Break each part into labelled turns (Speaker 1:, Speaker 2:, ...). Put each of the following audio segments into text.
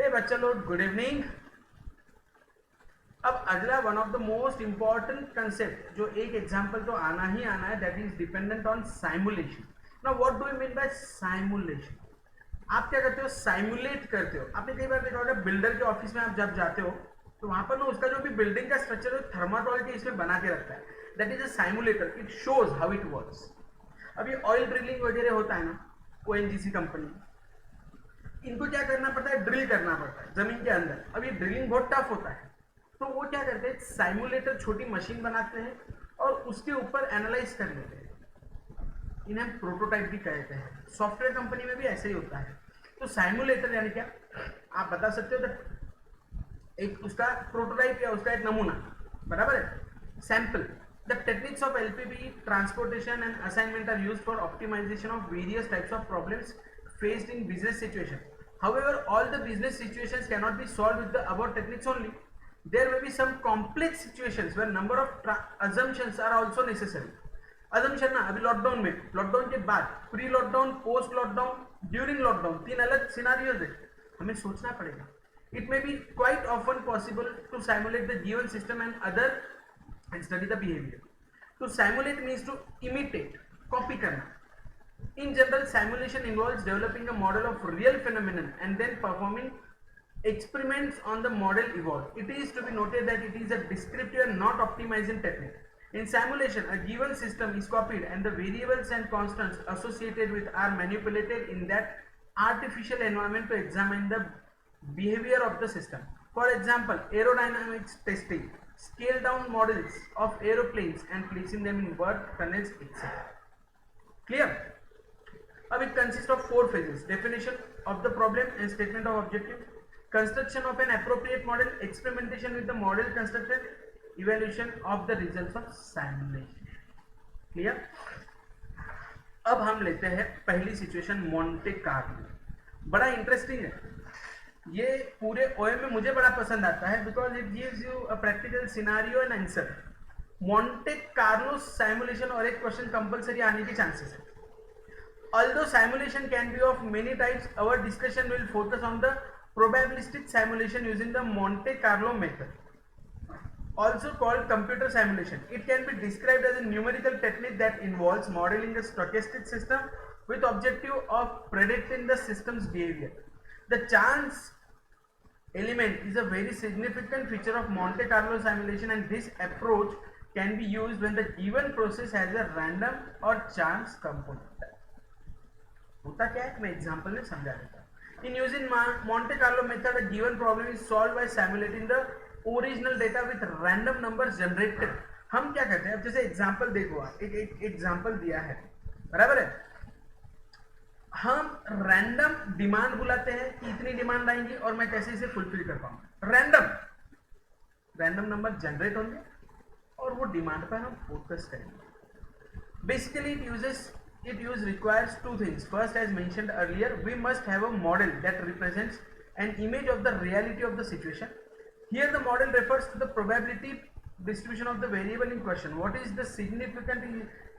Speaker 1: हे बच्चा लोग, good evening. अब अगला one of the most important concept जो एक एग्जांपल तो आना ही आना है, that is dependent on simulation. Now what do you mean by simulation? आप क्या करते हो? साइमुलेट करते हो। आपने कई बार देखा होगा बिल्डर के ऑफिस में आप जब जाते हो तो वहां पर ना उसका जो भी बिल्डिंग का स्ट्रक्चर है थर्माटोल के इसमें बना के रखता है, that is a simulator. It shows how it works. अब ये ऑयल ड्रिलिंग वगैरह होता है ना, ओएनजीसी कंपनी, इनको क्या करना पड़ता है? ड्रिल करना पड़ता है जमीन के अंदर। अब ये ड्रिलिंग बहुत टफ होता है, तो वो क्या करते हैं? साइमुलेटर छोटी मशीन बनाते हैं और उसके ऊपर एनालाइज कर लेते हैं। इन्हें हम प्रोटोटाइप भी कहते हैं। सॉफ्टवेयर कंपनी में भी ऐसे ही होता है। तो साइमुलेटर यानी क्या, आप बता सकते हो? एक उसका प्रोटोटाइप या उसका एक नमूना, बराबर है, sample. The techniques of LPB transportation and assignment are used for optimization of various types of problems faced in business situation. However, all the business situations cannot be solved with the above techniques only. There may be some complex situations where number of assumptions are also necessary. assumption ना, अभी lockdown में, lockdown के बाद, pre lockdown, post lockdown, during lockdown, तीन अलग scenarios है, हमें सोचना पड़ेगा. It may be quite often possible to simulate the given system and other and study the behavior. To simulate means to imitate, copy करना. In general, simulation involves developing a model of real phenomenon and then performing experiments on the model evolved. It is to be noted that it is a descriptive and not optimizing technique. In simulation, a given system is copied and the variables and constants associated with are manipulated in that artificial environment to examine the behavior of the system. For example, aerodynamics testing, scale down models of aeroplanes and placing them in work tunnels, etc. Clear? अब it consists of 4 phases: definition of the problem and statement of objective, construction of an appropriate model, experimentation with the model constructed, evaluation of the results of simulation. Clear? अब हम लेते हैं पहली situation, Monte Carlo. बड़ा interesting है ये, पूरे ओएम में मुझे बड़ा पसंद आता है because it gives you a practical scenario and answer. Monte Carlo simulation और एक क्वेश्चन कंपलसरी आने के चांसेस है. Although simulation can be of many types, our discussion will focus on the probabilistic simulation using the Monte Carlo method, also called computer simulation. It can be described as a numerical technique that involves modeling a stochastic system with objective of predicting the system's behavior. The chance element is a very significant feature of Monte Carlo simulation, and this approach can be used when the given process has a random or chance component. होता क्या है, मैं example में समझा देता हूं. In using Monte Carlo method, a given problem is solved by simulating the original data with random numbers generated. हम क्या करते हैं, अब जैसे एग्जांपल देखो, एक एग्जांपल दिया है, बराबर है, हम रैंडम डिमांड बुलाते हैं कि इतनी डिमांड आएंगी और मैं कैसे इसे फुलफिल कर पाऊंगा. रैंडम नंबर जनरेट होंगे और वो डिमांड पर हम फोकस करेंगे. Basically it requires two things. First, as mentioned earlier, we must have a model that represents an image of the reality of the situation. Here the model refers to the probability distribution of the variable in question. What is the significant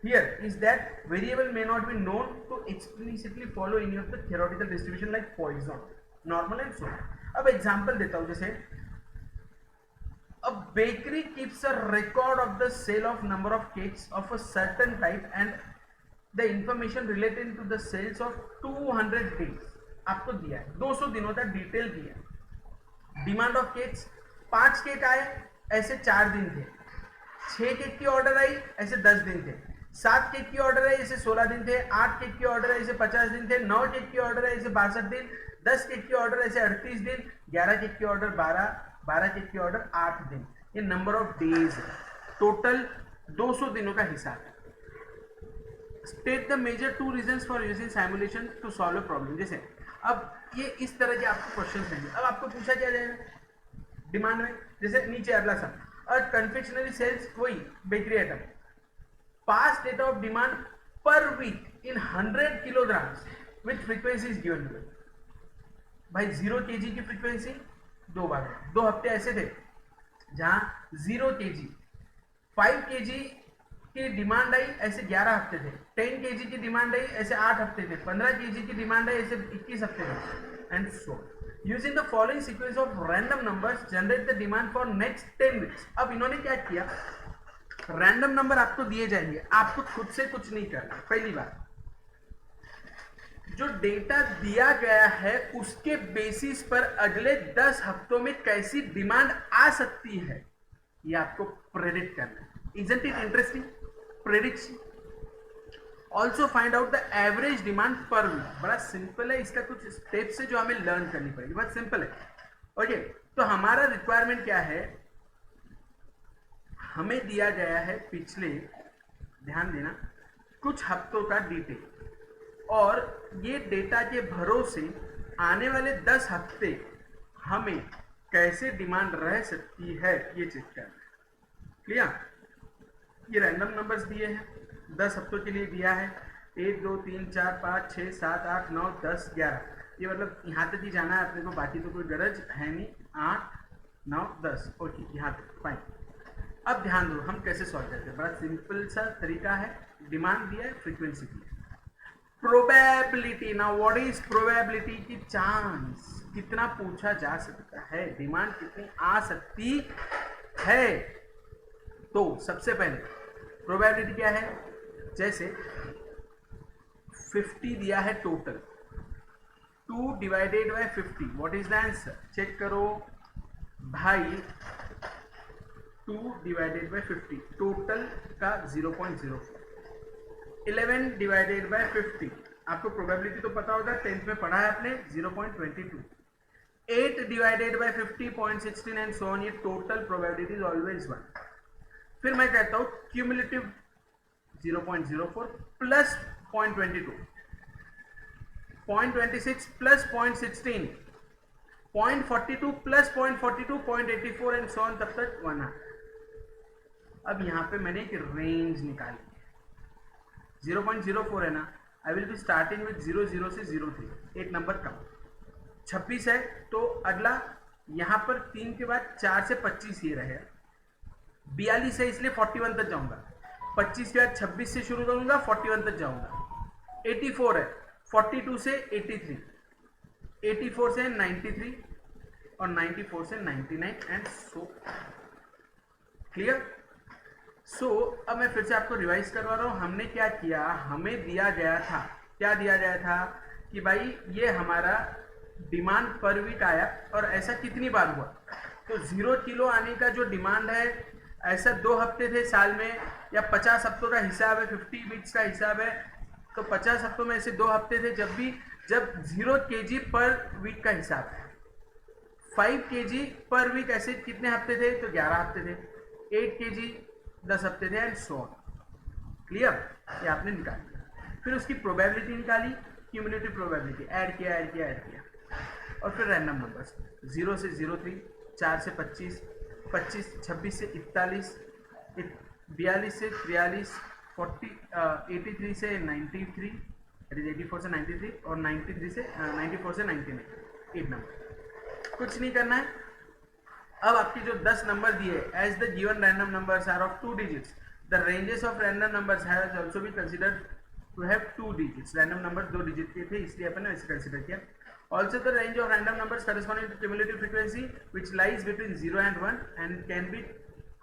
Speaker 1: here is that variable may not be known to explicitly follow any of the theoretical distribution like Poisson, normal and so on. अब example देता हूँ, जैसे a bakery keeps a record of the sale of number of cakes of a certain type and the information relating to the sales of 200 days आपको दिया है, 200 दिनों तक detail दिया. डिमांड ऑफ केक्स, 5 केक आए ऐसे 4 दिन थे, 6 केक की ऑर्डर आई ऐसे 10 दिन थे, 7 केक की ऑर्डर आई ऐसे 16 दिन थे, 8 केक की ऑर्डर आई ऐसे 50 दिन थे, 9 केक की ऑर्डर आई ऐसे 62 दिन, 10 केक की ऑर्डर ऐसे 38 दिन, 11 केक की ऑर्डर 12 केक की ऑर्डर 8 दिन. ये नंबर ऑफ डेज है, टोटल 200 दिनों का हिसाब है. State the major 2 reasons for using simulation to solve a problem. जैसे अब ये इस तरह के आपको क्वेश्चन देंगे. अब आपको पूछा क्या जाएगा डिमांड में, जैसे नीचे अगला सा, और कन्फेक्शनरी सेल्स, वही bakery item, past data of demand per week in 100 kilograms with frequency is given. भाई 0 kg की फ्रीक्वेंसी 2 बार, 2 हफ्ते ऐसे थे जहां 0 kg, 5 kg की डिमांड आई ऐसे 11 हफ्ते थे, 10 kg की डिमांड आई ऐसे 8 हफ्ते थे, 15 kg की डिमांड आई ऐसे 21 हफ्ते थे, and so. Using the following sequence of random numbers generate the demand for next 10 weeks. अब इन्होंने क्या किया, रैंडम नंबर आपको दिए जाएंगे, आपको खुद से कुछ नहीं करना। पहली बात, जो डेटा दिया गया है उसके बेसिस पर अगले 10 हफ्तों में कैसी डिमांड आ सकती है ये आपको प्रेडिक्ट करना है। Isn't it interesting? Prediction. Also find out the average demand per week. बड़ा सिंपल है, इसका कुछ स्टेप्स है जो हमें लर्न करनी पड़ेगी, बहुत सिंपल है। ओके, तो हमारा रिक्वायरमेंट क्या है, हमें दिया गया है पिछले, ध्यान देना, कुछ हफ्तों का डिटेल, और ये डेटा के भरोसे आने वाले 10 हफ्ते हमें कैसे डिमांड रह सकती है ये चेक करना है। क्लियर? ये रैंडम नंबर्स दिए हैं, 10 हफ्तों के लिए दिया है, 1 2 3 4 5 6 7 8 9 10 11, ये मतलब यहाँ तक ही जाना है अपने को, बाकी तो कोई गरज है नहीं। 8 9 10, ओके, यहाँ तक फाइन। अब ध्यान दो हम कैसे सॉल्व करते हैं, बड़ा सिंपल सा तरीका है। डिमांड दिया है, फ्रीक्वेंसी दी है, probability. Now what is probability? की चांस कितना पूछा जा सकता है, डिमांड कितनी आ सकती है। तो सबसे पहले प्रोबेबिलिटी क्या है, जैसे 50 दिया है total, 2 divided by 50, what is the answer? Check करो भाई, 2 डिवाइडेड बाय 50 टोटल का 0.04, 11 डिवाइडेड बाय 50, आपको प्रोबेबिलिटी तो पता होगा, 10th में पढ़ा है आपने, 0.22, 8 divided by 50 0.16 and so on, ये टोटल प्रोबेबिलिटी इज ऑलवेज 1। फिर मैं कहता हूं cumulative 0.04 plus 0.22, 0.26 plus 0.16, 0.42 plus 0.42, 0.84 and so on, तब तक 1 है। अब यहां पे मैंने एक रेंज निकाली, 0.04 है ना, I will be starting with 00 से 03, एक नंबर कम। 26 है तो अगला यहां पर 3 के बाद 4 से 25 ये रहेगा, 42 है इसलिए 41 तक जाऊंगा, 25 के बाद 26 से शुरू करूंगा, 41 तक जाऊंगा। 84 है, 42 से 83, 84 से 93 और 94 से 99 एंड सो। क्लियर? सो अब मैं फिर से आपको रिवाइज करवा रहा हूं, हमने क्या किया, हमें दिया गया था, क्या दिया गया था कि भाई ये हमारा डिमांड पर वीक आया और ऐसा कितनी बार हुआ, तो 0 किलो आने का जो डिमांड है, ऐसा 2 हफ्ते थे साल में, या 50 हफ्तों का हिसाब है, 50 वीक्स का हिसाब है, तो 50 हफ्तों में ऐसे 2 हफ्ते थे जब 0 kg पर वीक का हिसाब है। 5 kg पर वीक ऐसे कितने हफ्ते थे, तो 11 हफ्ते थे। 8 kg 10 हफ्ते थे एंड सो ऑन। क्लियर? ये आपने निकाल दिया, फिर उसकी प्रोबेबिलिटी निकाली, क्यूमुलेटिव प्रोबेबिलिटी, ऐड किया, और फिर रैंडम नंबर्स, 0 से 03, 4 से 25, 26 से 41, 42 से 43, 83 से 93, 84 से 93 और 94 से 99, 8 नंबर। कुछ नहीं करना है। अब आपकी जो 10 नंबर दिए, as the given random numbers are of 2 digits, the ranges of random numbers has also been considered to have 2 digits. Random number 2 digit के थे इसलिए अपन ने ऐसे कंसीडर किया। Also the range of random numbers corresponding to cumulative frequency which lies between 0 and 1 and can be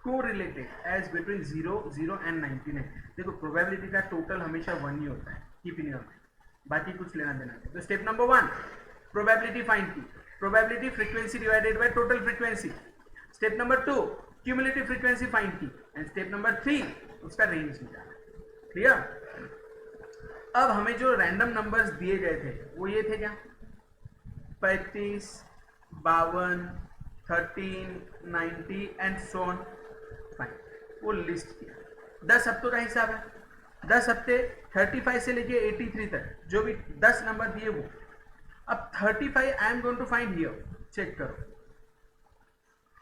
Speaker 1: correlated as between 0, 0 and 99। देखो probability का total हमेशा 1 ही होता है, कीप इन योर माइंड, बाकी कुछ लेना देना है। तो स्टेप नंबर 1, प्रोबेबिलिटी फाइंड की, probability frequency divided by total frequency. Step number 2, cumulative frequency find की, एंड स्टेप नंबर 3, उसका रेंज निकालना। क्लियर? अब हमें जो रैंडम नंबर्स दिए गए थे वो ये थे क्या, 35, 52, 13, 90 एंड सो ऑन, फाइन, वो लिस्ट किया। 10 हफ्तों का हिसाब है, 10 हफ्ते 35 से लेके 83 तक जो भी 10 नंबर दिए वो। अब 35 I am going to find here, check करो,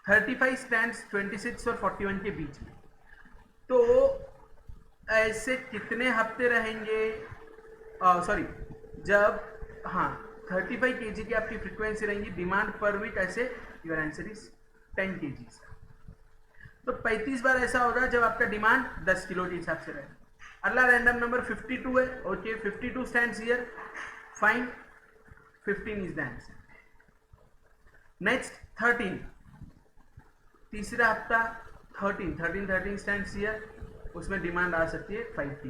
Speaker 1: 35 स्टैंड्स 26 और 41 के बीच में, तो ऐसे कितने हफ्ते रहेंगे, सॉरी जब, हाँ 35 kg की आपकी फ्रीक्वेंसी रहेंगी, डिमांड पर वीक ऐसे, योर आंसर इज 10 kg। तो 35 बार ऐसा होगा जब आपका डिमांड 10 किलो के हिसाब से रहेगा। अगला रैंडम नंबर 52 है, okay, 52 stands here, fine, 15 is the answer. Next 13, तीसरा हफ्ता 13 स्टैंड्स ईयर, उसमें डिमांड आ सकती है 5 की।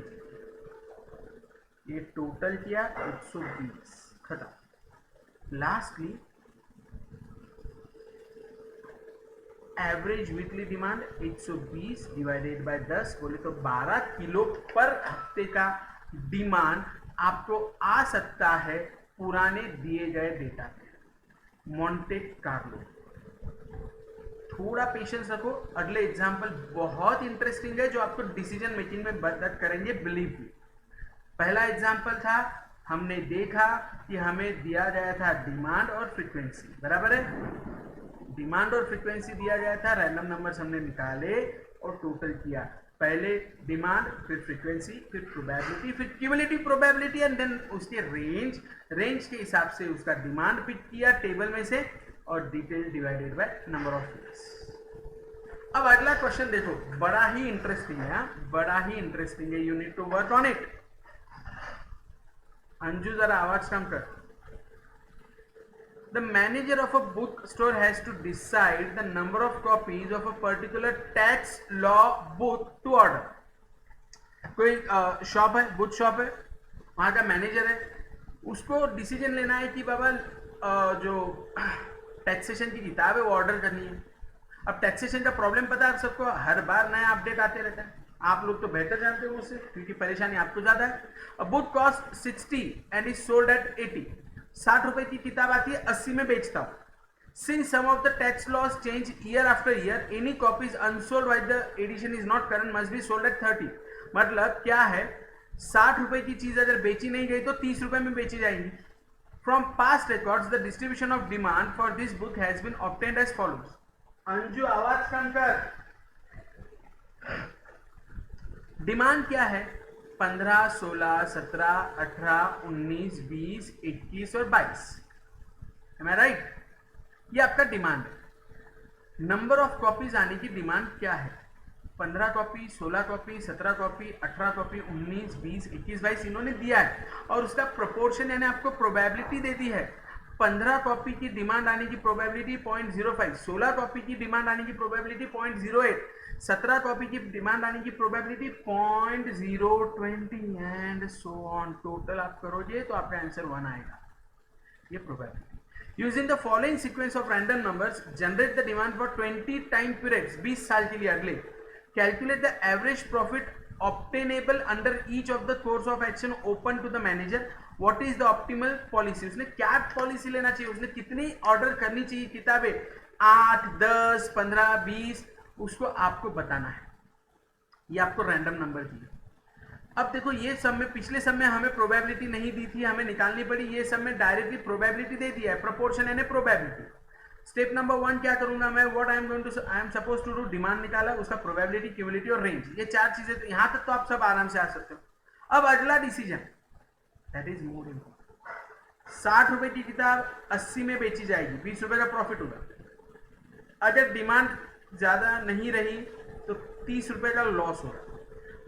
Speaker 1: ये टोटल किया 120, खत्म। Lastly average weekly demand 120 divided by 10, बोले तो 12 किलो पर हफ्ते का डिमांड आपको आ सकता है पुराने दिए गए डेटा पे। मोंटे कार्लो, थोड़ा पेशेंस रखो, अगले एग्जाम्पल बहुत इंटरेस्टिंग है जो आपको डिसीजन मेकिंग में मदद करेंगे, बिलीव मी। पहला एग्जाम्पल था, हमने देखा कि हमें दिया गया था डिमांड और फ्रीक्वेंसी, बराबर है। डिमांड और फ्रीक्वेंसी दिया गया था, रैंडम नंबर्स हमने निकाले और टोटल किया। पहले डिमांड, फिर फ्रीक्वेंसी, फिर प्रोबेबिलिटी, फिर क्यूमुलेटिव प्रोबेबिलिटी एंड देन उसके रेंज के हिसाब से उसका डिमांड पिक किया टेबल में से और detail divided by number of years. अब अगला क्वेश्चन देखो, बड़ा ही इंटरेस्टिंग है, बड़ा ही इंटरेस्टिंग है, you need to work on it. Anju जरा आवाज कम कर। The manager of a bookstore has to decide the number of copies of a particular tax law book to order. कोई शॉप है, बुक शॉप है, वहां का मैनेजर है, उसको डिसीजन लेना है कि बाबा जो टैक्सेशन की किताब है वो ऑर्डर करनी है। अब टैक्सेशन का प्रॉब्लम पता है आप सबको, हर बार नया अपडेट आते रहता है, आप लोग तो बेहतर जानते हो मुझसे क्योंकि परेशानी आपको ज्यादा है। A book cost 60 and is sold at 80, 60 रुपए की किताब आती है, 80 में बेचता हूं। Since some of the tax laws change year after year, any copies unsold while the edition is not current must be sold at 30। मतलब क्या है, 60 रुपए की चीज अगर बेची नहीं गई तो 30 रुपए में बेची जाएगी। From past records the distribution of demand for this book has been obtained as follows. Anju आवाज कम कर। डिमांड क्या है, 15, 16, 17, 18, 19, 20, 21 और 22, am I right? ये आपका डिमांड है। नंबर ऑफ कॉपीज आने की डिमांड क्या है, 15 कॉपी, 16 कॉपी, 17 कॉपी, 18 कॉपी, 19, 20, 21, 22 इन्होंने दिया है और उसका प्रोपोर्शन यानी आपको प्रोबेबिलिटी दे दी है। 15 कॉपी की डिमांड आने की प्रोबेबिलिटी 0.05, 16 कॉपी की डिमांड आने की प्रोबेबिलिटी 0.08, 17 कॉपी की डिमांड आने की probability 0.020 and so on. Total आप करोगे तो आपका आंसर 1 आएगा, ये probability. Using the following sequence of random numbers generate the demand for 20 time periods, 20 साल के लिए अगले। Calculate the average profit obtainable under each of the course of action open to the manager. What is the optimal policy, उसने क्या policy लेना चाहिए, उसने कितनी ऑर्डर करनी चाहिए किताबें, 8, 10, 15, 20, उसको आपको बताना है। ये आपको रैंडम नंबर की। अब देखो ये सब में, पिछले सब में हमें प्रोबेबिलिटी नहीं दी थी, हमें निकालनी पड़ी, ये सब में डायरेक्टली प्रोबेबिलिटी दे दिया है, प्रोपोर्शन यानी प्रोबेबिलिटी। स्टेप नंबर 1 क्या करूंगा मैं, what I am suppose to do, demand निकाला, उसका प्रोबेबिलिटी, क्यूमुलेटिव और रेंज, ये 4 चीजें, तो यहां तक तो आप सब आराम से आ सकते हो। अब अगला decision, that is more important. 60 रुपए की किताब 80 में बेची जाएगी, 20 रुपए का प्रॉफिट होगा। अगर डिमांड ज्यादा नहीं रही तो 30 रुपए का लॉस होगा।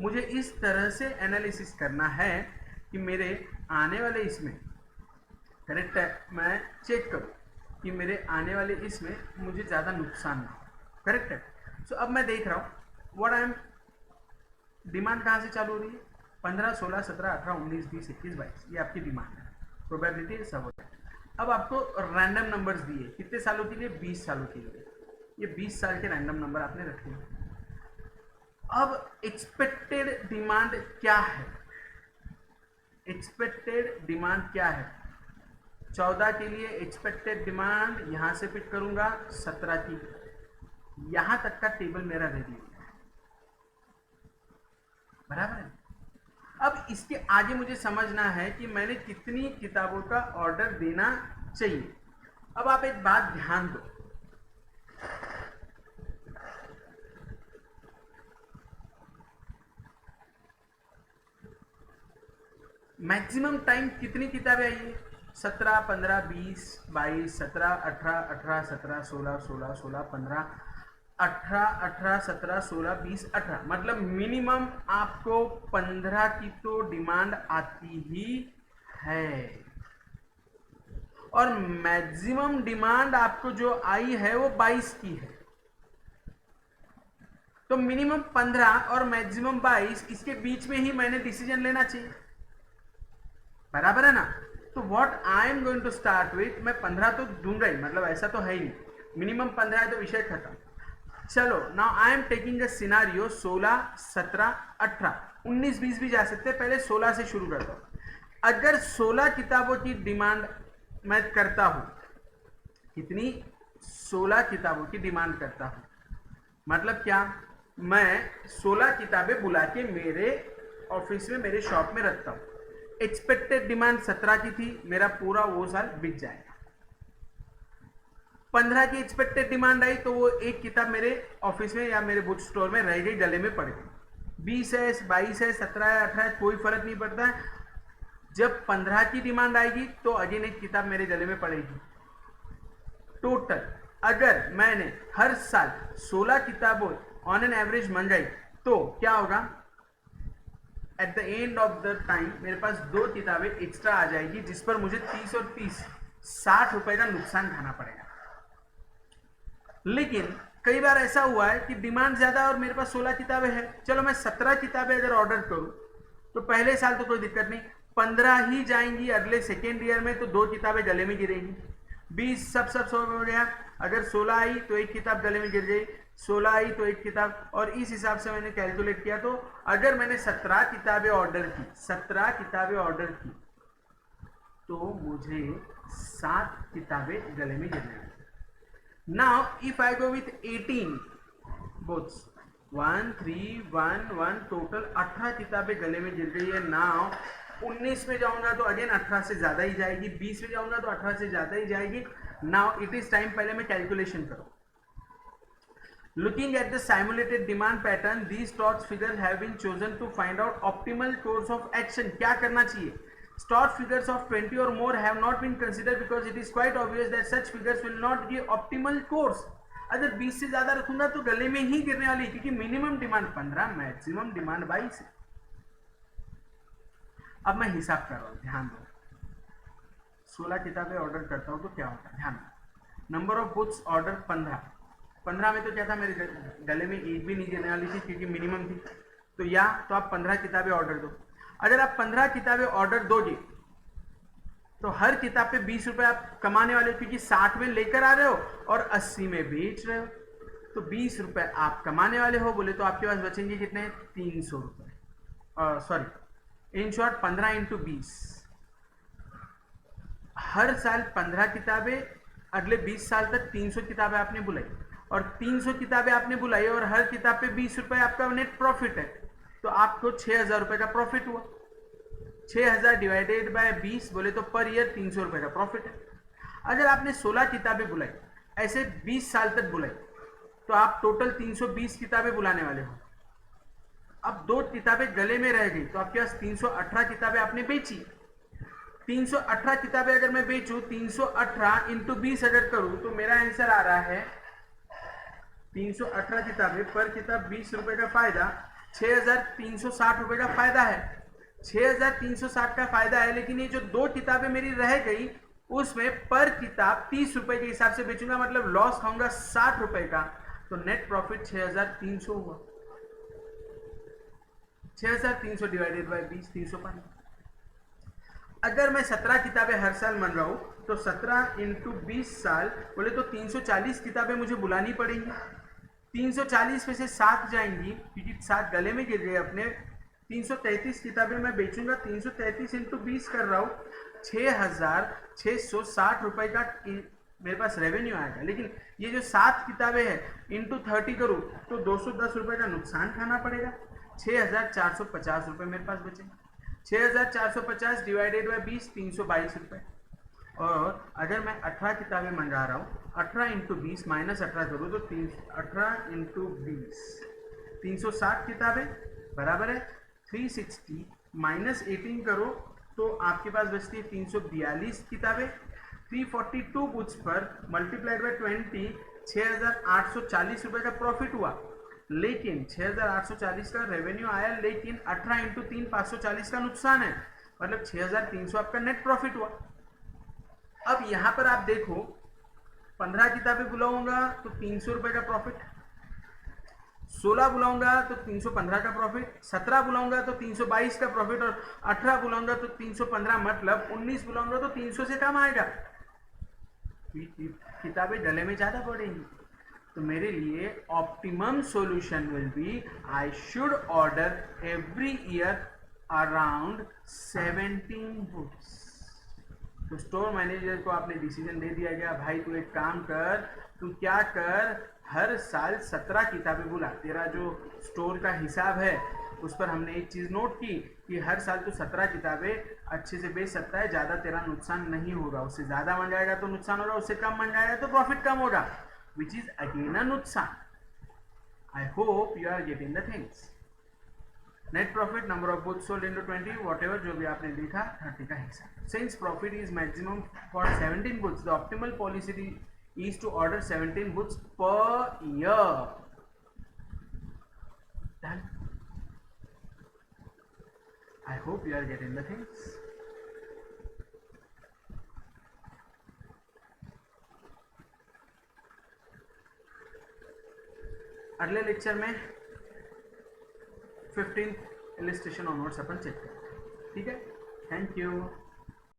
Speaker 1: मुझे इस तरह से एनालिसिस करना है कि मेरे आने वाले इसमें, करेक्ट है, मैं चेक करूं कि मेरे आने वाले इसमें मुझे ज्यादा नुकसान ना हो, करेक्ट है। सो अब मैं देख रहा हूं व्हाट आई एम, डिमांड कहां से चालू हो रही है, 15, 16, 17, 18, 19, 20, 21, 22, ये आपकी डिमांड है, प्रोबेबिलिटी सब होता है। अब आपको रैंडम नंबर्स दिए, कितने सालों के लिए, 20 सालों के लिए, ये 20 साल के रैंडम नंबर आपने रखे हैं। अब एक्सपेक्टेड डिमांड क्या है, एक्सपेक्टेड डिमांड क्या है, 14 के लिए एक्सपेक्टेड डिमांड यहां से पिक करूंगा, 17 की, यहां तक का टेबल मेरा रेडी है, बराबर है। अब इसके आगे मुझे समझना है कि मैंने कितनी किताबों का ऑर्डर देना चाहिए। अब आप एक बात ध्यान दो, मैक्सिमम टाइम कितनी किताबें आई है, 17, 15, 20, 22, 17, 18, 18, 17, 16, 16, 16, 15, 18, 18, 17, 16, 20, 18, मतलब मिनिमम आपको 15 की तो डिमांड आती ही है। और मैक्सिमम डिमांड आपको जो आई है वो 22 की है, तो मिनिमम 15 और मैक्सिमम 22, इसके बीच में ही मैंने डिसीजन लेना चाहिए, बराबर है ना। तो what I am going to start with, मैं 15 तो दूंगा ही, मतलब ऐसा तो है ही नहीं, मिनिमम 15 है तो विषय खत्म। चलो now I am taking a scenario 16, 17, 18, 19, 20 भी जा सकते हैं, पहले 16 से शुरू करता हूँ। अगर 16 किताबों की डिमांड मैं करता हूँ, कितनी, 16 किताबों की डिमांड करता हूँ, मतलब क्या, मैं 16 किताबें बुला के मेरे ऑफिस में, मेरे शॉप में रखता हूँ। एक्सपेक्टेड डिमांड 17 की थी, मेरा पूरा वो साल बिक जाएगा। 15 की एक्सपेक्टेड डिमांड आई तो वो एक किताब मेरे ऑफिस में या मेरे बुक स्टोर में रह गई, गले में पड़ गई। 20 है, 22 है, 17 है, 18 है, कोई फर्क नहीं पड़ता है। जब 15 की डिमांड आएगी तो अगेन एक किताब मेरे गले में पड़ेगी। टोटल अगर मैंने हर साल 16 किताबों ऑन एन एवरेज मंगाई तो क्या होगा, at the end of the time मेरे पास 2 किताबें एक्स्ट्रा आ जाएगी, जिस पर मुझे 30 और 30 60 रुपए का नुकसान खाना पड़ेगा। लेकिन कई बार ऐसा हुआ है कि डिमांड ज्यादा और मेरे पास 16 किताबें हैं, चलो मैं 17 किताबें अगर ऑर्डर करूं तो पहले साल तो कोई दिक्कत नहीं, 15 ही जाएंगी, अगले सेकेंड ईयर में तो 2 किताबें गले में गिरेगी। 20 सब हो गया, अगर 16 आई तो एक किताब गले में गिर गई, 16 आई तो एक किताब, और इस हिसाब से मैंने कैलकुलेट किया। तो अगर मैंने 17 किताबें ऑर्डर की, 17 किताबें ऑर्डर की तो मुझे 7 किताबें गले में गिरने। Now if I go with 18 books, 1 3 1 1 total 18 किताबें गले में गिर गई है। नाउ 19 में जाऊंगा तो अगेन 18 से ज्यादा ही जाएगी, 20 में जाऊंगा तो 18 से ज्यादा ही जाएगी। नाउ इट इज टाइम, पहले मैं कैलकुलेशन करूं। Looking at the simulated demand pattern, these stock figures have been chosen to find out optimal course of action. क्या करना चाहिए? Stock figures of 20 or more have not been considered because it is quite obvious that such figures will not give optimal course. अगर 20 से ज्यादा रखूंगा तो गले में ही गिरने वाली, क्योंकि मिनिमम डिमांड 15, मैक्सिमम डिमांड 22 है। अब मैं हिसाब कर रहा हूं, ध्यान दो। 16 किताबें ऑर्डर करता हूं तो क्या होता है, ध्यान दो। नंबर ऑफ बुक्स ऑर्डर 15 में तो क्या था, मेरे गले में एक भी नहीं गिरने वाली थी क्योंकि मिनिमम थी। तो या तो आप 15 किताबें ऑर्डर दो। अगर आप 15 किताबें ऑर्डर दोगे तो हर किताब पे 20 रुपए आप कमाने वाले हो, क्योंकि 60 में लेकर आ रहे हो और 80 में बेच रहे हो, तो 20 रुपए आप कमाने वाले हो। बोले तो आपके पास बचेंगे कितने, 300 रुपए, सॉरी इन शॉर्ट 15 इंटू 20, हर साल 15 किताबें, अगले 20 साल तक 300 किताबें आपने बुलाई, और 300 किताबें आपने बुलाई और हर किताब पे 20 रुपए आपका नेट प्रॉफिट है, तो आपको 6000 रुपए का प्रॉफिट हुआ। 6000 डिवाइडेड बाय 20 बोले तो पर ईयर 300 रुपए का प्रॉफिट है। अगर आपने 16 किताबें बुलाई, ऐसे 20 साल तक बुलाई, तो आप टोटल 320 किताबें बुलाने वाले हो। अब 2 किताबें गले में रह गई तो आपके पास 318 किताबें आपने बेची। 318 किताबें अगर मैं बेचूं, 318 इंटू 20 अगर करूं तो मेरा आंसर आ रहा है 318 किताबें पर किताब 20 रुपए का फायदा, 6360 रुपए का फायदा है। 6360 का फायदा है, लेकिन ये जो 2 किताबें मेरी रह गई उसमें पर किताब 30 रुपए के हिसाब से बेचूंगा, मतलब लॉस खाऊंगा 60 रुपए का, तो नेट प्रॉफिट 6300 हुआ। 6300 डिवाइडेड बाय 20, 305। अगर मैं 17 किताबें हर साल मंगवाऊं तो 17 इंटू 20 साल बोले तो 340 किताबें मुझे बुलानी पड़ेंगी। 340 में से 7 जाएंगी क्योंकि 7 गले में गिर गए अपने। 333 किताबें मैं बेचूंगा, 333 इंटू 20 कर रहा हूँ, 6660 रुपए का मेरे पास रेवेन्यू आएगा। लेकिन ये जो 7 किताबें हैं इंटू 30 करूँ तो 210 रुपए का नुकसान खाना पड़ेगा। 6450 रुपए मेरे पास बचेंगे। 6450 डिवाइडेड बाय 20, 322 रुपए। और अगर मैं 18 किताबें मंगा रहा हूँ, 18 इंटू 20 माइनस 18 करूँ तो 18 इंटू 20 360 किताबें बराबर है 360 माइनस 18 करो तो आपके पास बचती है 342 किताबें। 342 बुक्स पर मल्टीप्लाइड बाय 20 6840 रुपए का प्रॉफिट हुआ। लेकिन 6840 का रेवेन्यू आया, लेकिन 18 इंटू 3 540 का नुकसान है, मतलब 6300 आपका नेट प्रॉफिट हुआ। अब यहां पर आप देखो 15 किताबें बुलाऊंगा तो 300 रुपए का प्रॉफिट, 16 बुलाऊंगा तो 315 का प्रॉफिट, 17 बुलाऊंगा तो 322 का प्रॉफिट और 18 बुलाऊंगा तो 315, मतलब 19 बुलाऊंगा तो 300 से कम आएगा। किताबें डले में ज्यादा पड़ेंगी। तो मेरे लिए optimum solution will be I should order every year around 17 books. तो स्टोर मैनेजर को आपने डिसीजन दे दिया गया, भाई तू एक काम कर, तू क्या कर, हर साल 17 किताबें बुला। तेरा जो स्टोर का हिसाब है उस पर हमने एक चीज़ नोट की कि हर साल तू 17 किताबें अच्छे से बेच सकता है, ज़्यादा तेरा नुकसान नहीं होगा। उससे ज़्यादा मंगाएगा तो नुकसान होगा, उससे कम मंगाएगा तो प्रॉफिट कम होगा, विच इज़ अगेन अ नुकसान। I hope you are getting the things. Net profit, number of books sold into 20, whatever जो भी आपने देखा 30 का हिसाब। Since profit is maximum for 17 books, the optimal policy is to order 17 books per year. Done. I hope you are getting the things. अगले lecture में 15th illustration onwards अपन check करेंगे। ठीक है, थैंक यू।